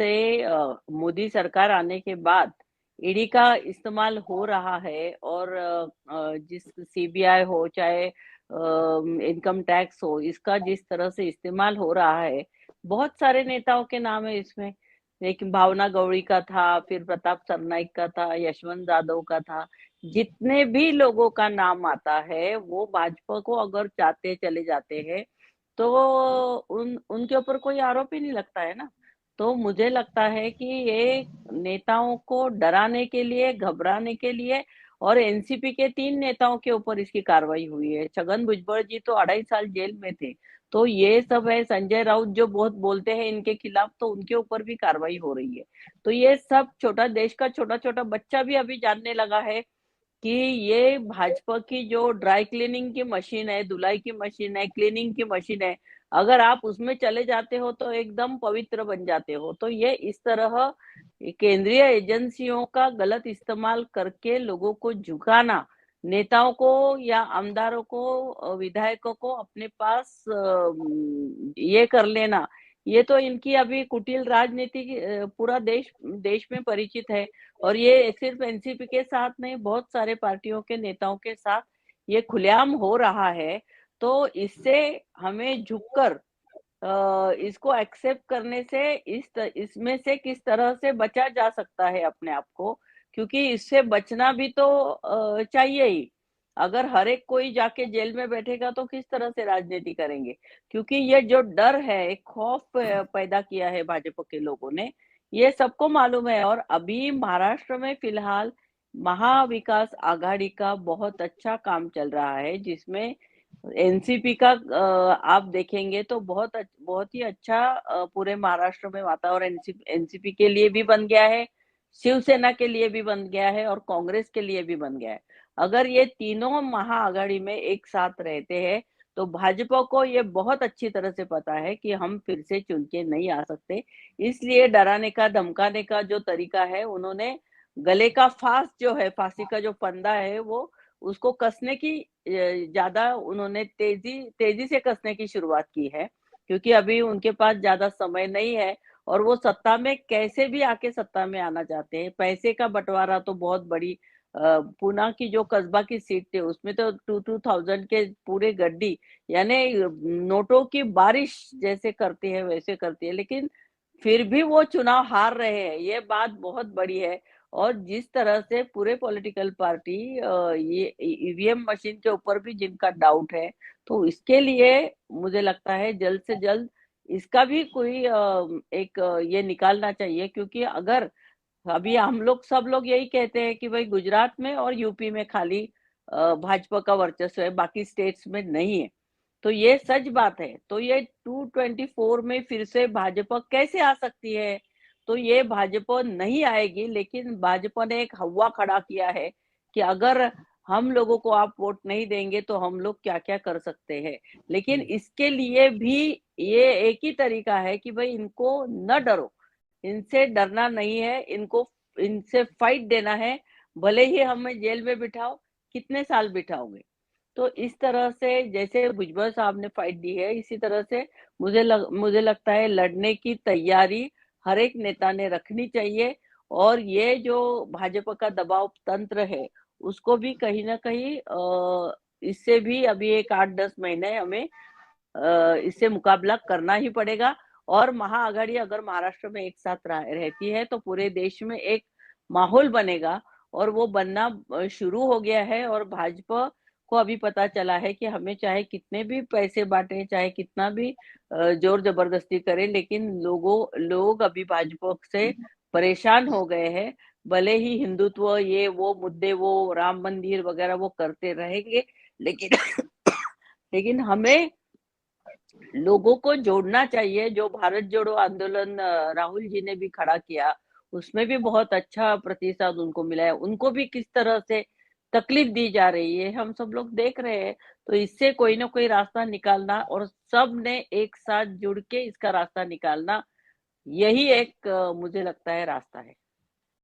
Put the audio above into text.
से मोदी सरकार आने के बाद ईडी का इस्तेमाल हो रहा है और जिस सीबीआई हो चाहे इनकम टैक्स हो, इसका जिस तरह से इस्तेमाल हो रहा है, बहुत सारे नेताओं के नाम है इसमें। लेकिन भावना गौड़ी का था, फिर प्रताप सरनाइक का था, यशवंत यादव का था। जितने भी लोगों का नाम आता है वो भाजपा को अगर चाहते चले जाते हैं तो उनके ऊपर कोई आरोप ही नहीं लगता है ना। तो मुझे लगता है कि ये नेताओं को डराने के लिए, घबराने के लिए, और एनसीपी के 3 नेताओं के ऊपर इसकी कार्रवाई हुई है। छगन भुजबल जी तो 2.5 साल जेल में थे। तो ये सब है, संजय राउत जो बहुत बोलते हैं इनके खिलाफ, तो उनके ऊपर भी कार्रवाई हो रही है। तो ये सब छोटा देश का छोटा-छोटा बच्चा भी अभी जानने लगा है कि ये भाजपा की जो ड्राई क्लीनिंग की मशीन है, धुलाई की मशीन है, क्लीनिंग की मशीन है, अगर आप उसमें चले जाते हो तो एकदम पवित्र बन जाते हो। तो ये इस तरह केंद्रीय एजेंसियों का गलत इस्तेमाल करके लोगों को झुकाना, नेताओं को या आमदारों को, विधायकों को अपने पास ये कर लेना, ये तो इनकी अभी कुटिल राजनीति पूरा देश देश में परिचित है। और ये सिर्फ एनसीपी के साथ नहीं, बहुत सारे पार्टियों के नेताओं के साथ ये खुलेआम हो रहा है। तो इससे हमें झुककर इसको एक्सेप्ट करने से इसमें से किस तरह से बचा जा सकता है अपने आप को, क्योंकि इससे बचना भी तो चाहिए ही। अगर हर एक कोई जाके जेल में बैठेगा तो किस तरह से राजनीति करेंगे। क्योंकि ये जो डर है, एक खौफ पैदा किया है भाजपा के लोगों ने, ये सबको मालूम है। और अभी महाराष्ट्र में फिलहाल महाविकास आघाड़ी का बहुत अच्छा काम चल रहा है, जिसमें एनसीपी का आप देखेंगे तो बहुत ही अच्छा पूरे महाराष्ट्र में वातावरण एनसीपी के लिए भी बन गया है, शिवसेना के लिए भी बन गया है और कांग्रेस के लिए भी बन गया है। अगर ये तीनों महाआघाड़ी में एक साथ रहते हैं तो भाजपा को ये बहुत अच्छी तरह से पता है कि हम फिर से चुन के नहीं आ सकते। इसलिए डराने का, धमकाने का जो तरीका है, उन्होंने गले का फांस जो है, फांसी का जो फंदा है, वो उसको कसने की ज्यादा उन्होंने तेजी तेजी से कसने की शुरुआत की है। क्योंकि अभी उनके पास ज्यादा समय नहीं है और वो सत्ता में कैसे भी आके सत्ता में आना चाहते हैं। पैसे का बंटवारा तो बहुत बड़ी, पुणे की जो कस्बा की सीट थी उसमें तो 2000 के पूरे गड्डी, यानी नोटों की बारिश जैसे करती है वैसे करती है, लेकिन फिर भी वो चुनाव हार रहे हैं, ये बात बहुत बड़ी है। और जिस तरह से पूरे पॉलिटिकल पार्टी ये ईवीएम मशीन के ऊपर भी जिनका डाउट है, तो इसके लिए मुझे लगता है जल्द से जल्द इसका भी कोई एक ये निकालना चाहिए। क्योंकि अगर अभी हम लोग सब लोग यही कहते हैं कि भाई गुजरात में और यूपी में खाली भाजपा का वर्चस्व है, बाकी स्टेट्स में नहीं है। तो ये सच बात है। तो ये 224 में फिर से भाजपा कैसे आ सकती है? तो ये भाजपा नहीं आएगी, लेकिन भाजपा ने एक हवा खड़ा किया है कि अगर हम लोगों को आप वोट नहीं देंगे तो हम लोग क्या क्या कर सकते हैं। लेकिन इसके लिए भी ये एक ही तरीका है कि भाई इनको न डरो, इनसे डरना नहीं है, इनको इनसे फाइट देना है। भले ही हमें जेल में बिठाओ, कितने साल बिठाओगे। तो इस तरह से जैसे भुजबल साहब ने फाइट दी है, इसी तरह से मुझे लगता है लड़ने की तैयारी हर एक नेता ने रखनी चाहिए। और ये जो भाजपा का दबाव तंत्र है, उसको भी कहीं ना कहीं इससे भी अभी एक 8-10 महीने हमें इससे मुकाबला करना ही पड़ेगा। और महाआघाड़ी अगर महाराष्ट्र में एक साथ रहती है तो पूरे देश में एक माहौल बनेगा, और वो बनना शुरू हो गया है। और भाजपा को अभी पता चला है कि हमें चाहे कितने भी पैसे बांटे, चाहे कितना भी जोर जबरदस्ती करे, लेकिन लोग अभी भाजपा से परेशान हो गए हैं। भले ही हिंदुत्व ये वो मुद्दे, वो राम मंदिर वगैरह वो करते रहेंगे, लेकिन लेकिन हमें लोगों को जोड़ना चाहिए। जो भारत जोड़ो आंदोलन राहुल जी ने भी खड़ा किया, उसमें भी बहुत अच्छा प्रतिसाद उनको मिला है। उनको भी किस तरह से तकलीफ दी जा रही है हम सब लोग देख रहे हैं। तो इससे कोई ना कोई रास्ता निकालना, और सब ने एक साथ जुड़ के इसका रास्ता निकालना, यही एक मुझे लगता है रास्ता है।